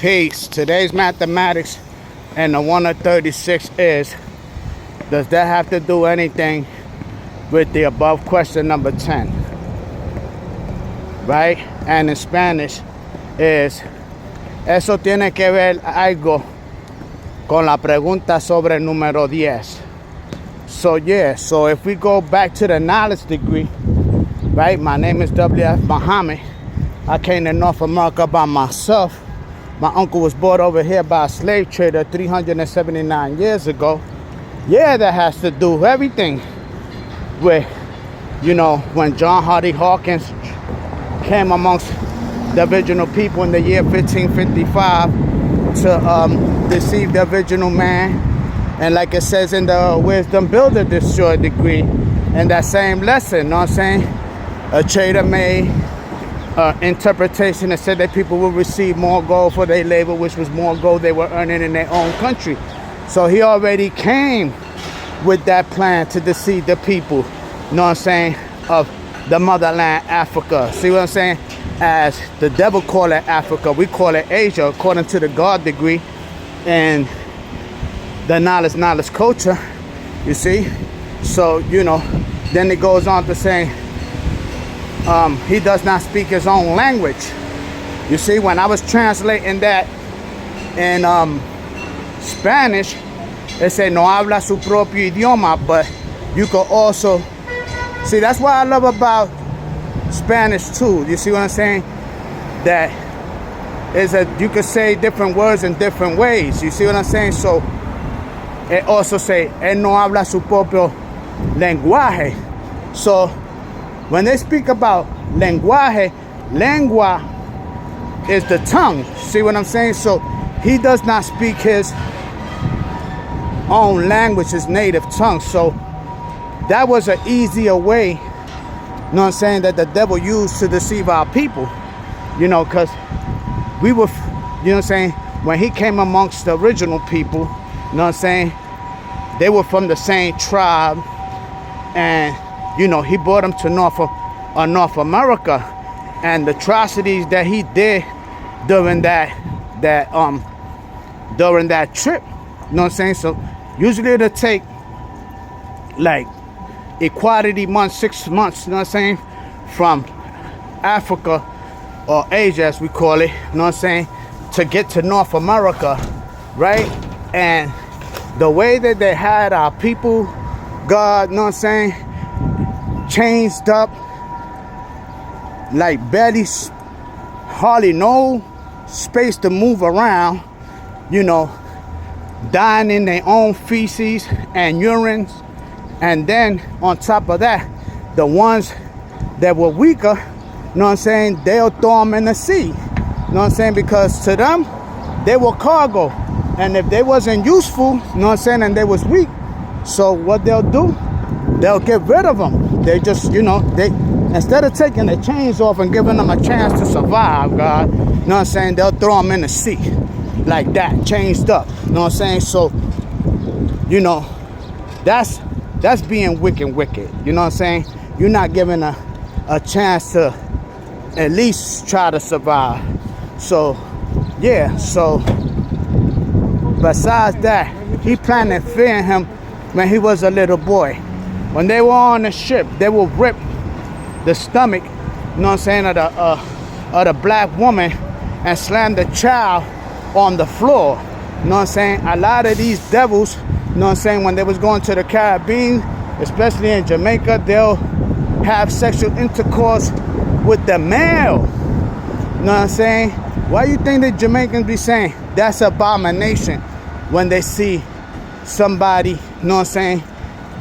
Peace. Today's mathematics and the 1 to 36 is, does that have to do anything with the above question number 10? Right? And in Spanish is, eso tiene que ver algo con la pregunta sobre el número 10. So yeah, so if we go back to the knowledge degree, right? My name is W.F. Muhammad. I came to North America by myself. My uncle was brought over here by a slave trader 379 years ago. Yeah, that has to do everything with, you know, when John Hardy Hawkins came amongst the original people in the year 1555 to deceive the original man. And like it says in the Wisdom Builder Destroy degree, in that same lesson, you know what I'm saying? A trader made interpretation that said that people will receive more gold for their labor, which was more gold they were earning in their own country. So he already came with that plan to deceive the people, you know what I'm saying, of the motherland Africa. See what I'm saying? As the devil call it Africa, we call it Asia according to the God degree and the knowledge culture, you see. So, you know, then it goes on to say he does not speak his own language. You see, when I was translating that in Spanish, it said no habla su propio idioma, but you could also see, that's what I love about Spanish too. You see what I'm saying? That is a, you could say different words in different ways. You see what I'm saying? So it also say él no habla su propio lenguaje. So when they speak about lenguaje, lengua is the tongue. See what I'm saying? So he does not speak his own language, his native tongue. So that was an easier way, you know what I'm saying, that the devil used to deceive our people. You know, because we were, you know what I'm saying, when he came amongst the original people, you know what I'm saying, they were from the same tribe, and you know, he brought them to North America, and the atrocities that he did during that trip, you know what I'm saying. So usually it'll take like equality months, 6 months, you know what I'm saying, from Africa or Asia as we call it, you know what I'm saying, to get to North America, right? And the way that they had our people, God, you know what I'm saying, changed up, like barely, hardly no space to move around, you know, dying in their own feces and urines. And then on top of that, the ones that were weaker, you know what I'm saying, they'll throw them in the sea, you know what I'm saying, because to them, they were cargo. And if they wasn't useful, you know what I'm saying, and they was weak, so what they'll do, they'll get rid of them. They just, you know, they, instead of taking the chains off and giving them a chance to survive, God, you know what I'm saying, they'll throw them in the sea like that, changed up, you know what I'm saying. So, you know, that's being wicked, you know what I'm saying. You're not giving a chance to at least try to survive. So, yeah, so besides that, he planned to fear him when he was a little boy. When they were on the ship, they would rip the stomach, you know what I'm saying, of the black woman and slam the child on the floor. You know what I'm saying? A lot of these devils, you know what I'm saying, when they was going to the Caribbean, especially in Jamaica, they'll have sexual intercourse with the male. You know what I'm saying? Why you think the Jamaicans be saying that's abomination when they see somebody, you know what I'm saying,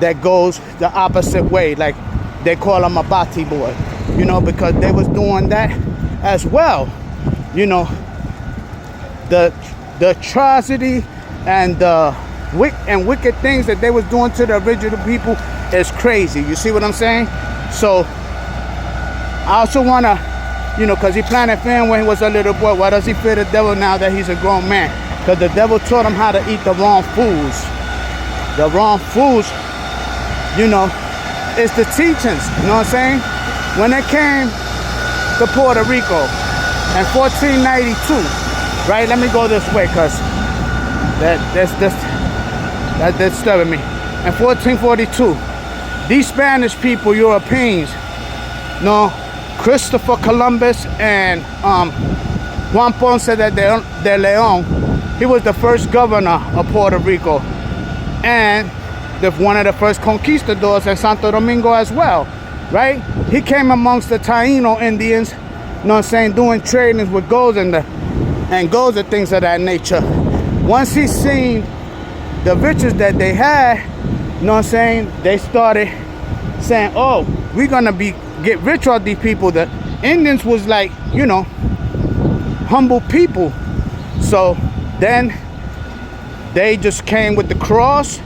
that goes the opposite way, like they call them a bati boy, you know, because they was doing that as well. You know, the atrocity and the wicked things that they was doing to the original people is crazy. You see what I'm saying? So I also want to, you know, because he planned to fear him when he was a little boy. Why does he fear the devil now that he's a grown man? Because the devil taught him how to eat the wrong foods. The wrong foods, you know, is the teachings. You know what I'm saying? When they came to Puerto Rico in 1492, Right? Let me go this way, because that's disturbing me. In 1442, these Spanish people, Europeans, no, Christopher Columbus and Juan Ponce de Leon, he was the first governor of Puerto Rico, and one of the first conquistadors in Santo Domingo as well, right? He came amongst the Taino Indians, you know what I'm saying, doing trading with gold and gold and things of that nature. Once he seen the riches that they had, you know what I'm saying, they started saying, oh, we're gonna get rich off these people. The Indians was like, you know, humble people. So then they just came with the cross,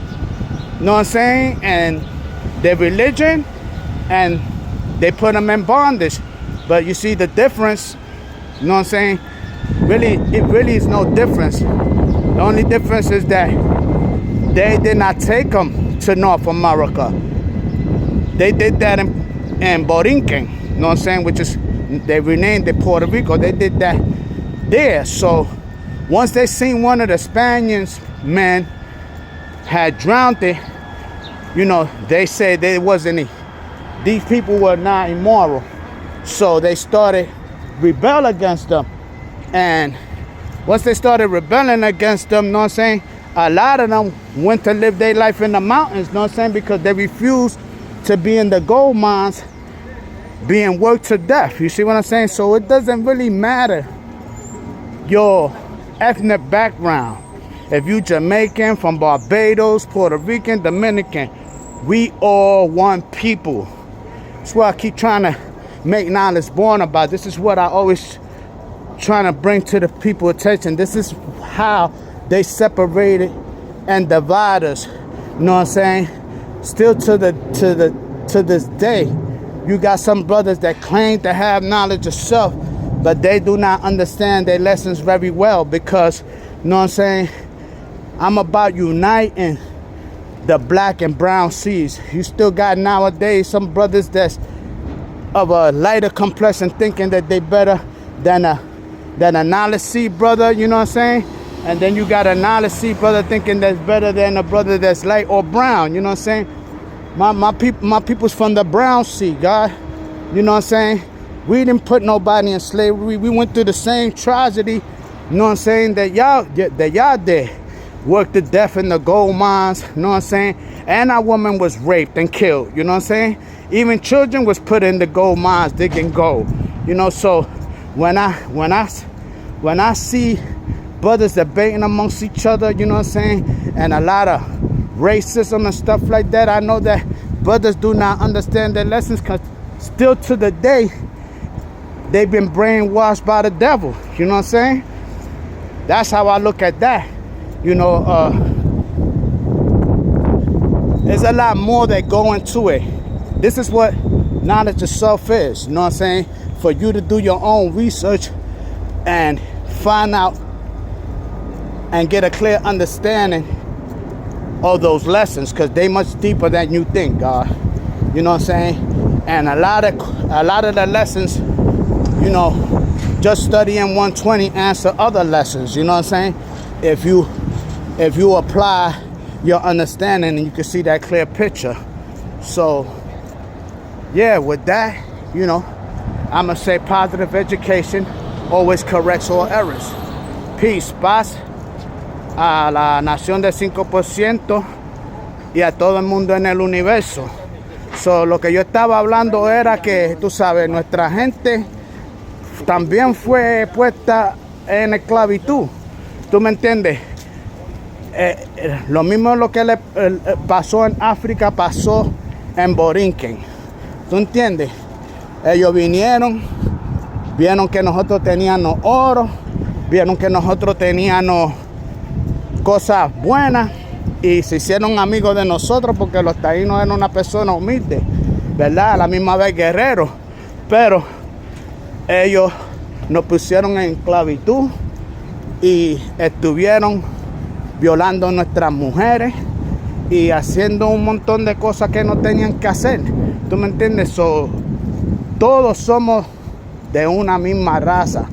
you know what I'm saying, and their religion, and they put them in bondage. But you see the difference, you know what I'm saying? It really is no difference. The only difference is that they did not take them to North America. They did that in Borinquen, you know what I'm saying, which is, they renamed it Puerto Rico. They did that there. So once they seen one of the Spaniards men had drowned it, you know, they said these people were not immoral. So they started rebel against them. And once they started rebelling against them, you know what I'm saying, a lot of them went to live their life in the mountains, you know what I'm saying, because they refused to be in the gold mines being worked to death. You see what I'm saying? So it doesn't really matter your ethnic background. If you Jamaican, from Barbados, Puerto Rican, Dominican, we all one people. That's what I keep trying to make knowledge born about. This is what I always trying to bring to the people attention. This is how they separated and divide us. You know what I'm saying? Still to this day, you got some brothers that claim to have knowledge of self, but they do not understand their lessons very well, because, you know what I'm saying, I'm about uniting the black and brown seeds. You still got nowadays some brothers that's of a lighter complexion thinking that they better than a knowledge seed brother, you know what I'm saying? And then you got a knowledge seed brother thinking that's better than a brother that's light or brown, you know what I'm saying? My people's from the brown seed, God. You know what I'm saying? We didn't put nobody in slavery. We went through the same tragedy, you know what I'm saying, that y'all did. Worked to death in the gold mines, you know what I'm saying? And our woman was raped and killed, you know what I'm saying? Even children was put in the gold mines digging gold. You know, so when I see brothers debating amongst each other, you know what I'm saying, and a lot of racism and stuff like that, I know that brothers do not understand their lessons, because still to the day, they've been brainwashed by the devil, you know what I'm saying? That's how I look at that. You know, there's a lot more that go into it. This is what knowledge of self is, you know what I'm saying? For you to do your own research and find out and get a clear understanding of those lessons, because they much deeper than you think, God. You know what I'm saying? And a lot of the lessons, you know, just studying 120 answer other lessons, you know what I'm saying? If you apply your understanding, and you can see that clear picture. So yeah, with that, you know, I'm gonna say positive education always corrects all errors. Peace, paz a la nación del 5% y a todo el mundo en el universo. So, lo que yo estaba hablando era que, tú sabes, nuestra gente también fue puesta en esclavitud. ¿Tú me entiendes? Lo mismo lo que le pasó en África pasó en Borinquen. ¿Tú entiendes? Ellos vieron que nosotros teníamos oro, vieron que nosotros teníamos cosas buenas y se hicieron amigos de nosotros, porque los taínos eran una persona humilde, ¿verdad? A la misma vez guerreros, pero ellos nos pusieron en esclavitud y estuvieron violando a nuestras mujeres y haciendo un montón de cosas que no tenían que hacer. ¿Tú me entiendes? Todos somos de una misma raza.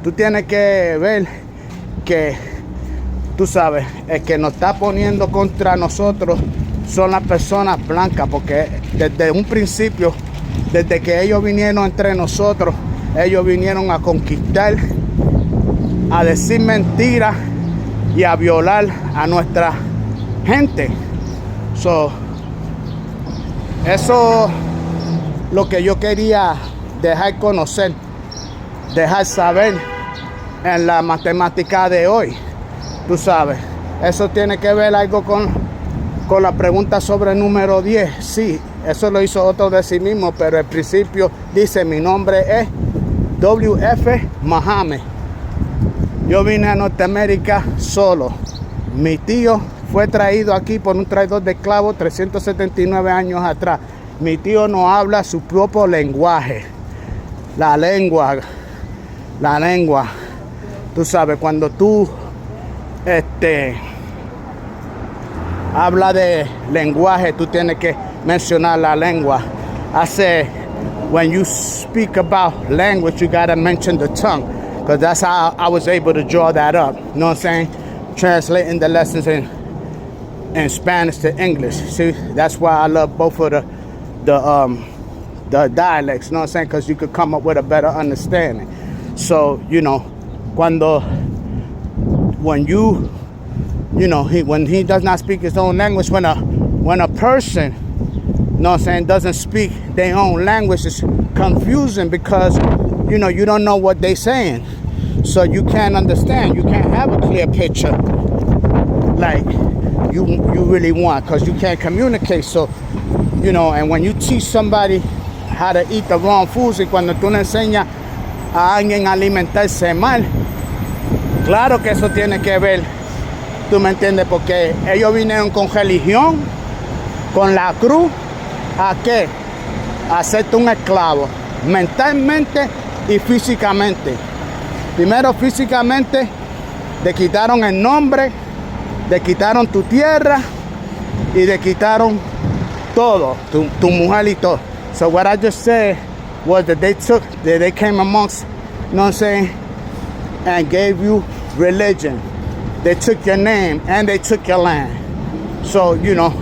tú tienes que ver que, tú sabes, el que nos está poniendo contra nosotros son las personas blancas, porque desde un principio, desde que ellos vinieron entre nosotros, ellos vinieron a conquistar, a decir mentiras y a violar a nuestra gente. Eso lo que yo quería dejar conocer, dejar saber en la matemática de hoy. Tú sabes, eso tiene que ver algo con la pregunta sobre el número 10. Sí, eso lo hizo otro de sí mismo, pero al principio dice: mi nombre es W.F. Muhammad. Yo vine a Norteamérica solo. Mi tío fue traído aquí por un traidor de esclavos 379 años atrás. Mi tío no habla su propio lenguaje. La lengua. Tú sabes, cuando tú habla de lenguaje, tú tienes que mencionar la lengua. I say, when you speak about language, you gotta mention the tongue, because that's how I was able to draw that up. You know what I'm saying? Translating the lessons in Spanish to English. See, that's why I love both of the dialects. You know what I'm saying? Because you could come up with a better understanding. So, you know, when he does not speak his own language, when a person, you know what I'm saying, doesn't speak their own language, it's confusing, because, you know, you don't know what they're saying. So you can't understand. You can't have a clear picture like you really want, because you can't communicate. So, you know, and when you teach somebody how to eat the wrong foods, y cuando tú le enseñas a alguien a alimentarse mal, claro que eso tiene que ver, tú me entiendes, porque ellos vinieron con religión, con la cruz, ¿a qué? A hacerte un esclavo, mentalmente y físicamente. Primero físicamente, te quitaron el nombre, te quitaron tu tierra y te quitaron todo, tu mujer y todo. So what I just said was that they came amongst, you know what I'm saying, and gave you religion. They took your name and they took your land. So, you know,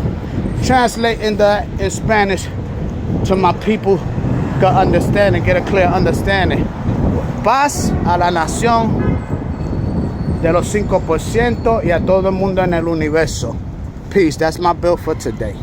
translating that in Spanish to my people can understand and get a clear understanding. Paz a la nación de los 5% y a todo el mundo en el universo. Peace. That's my bill for today.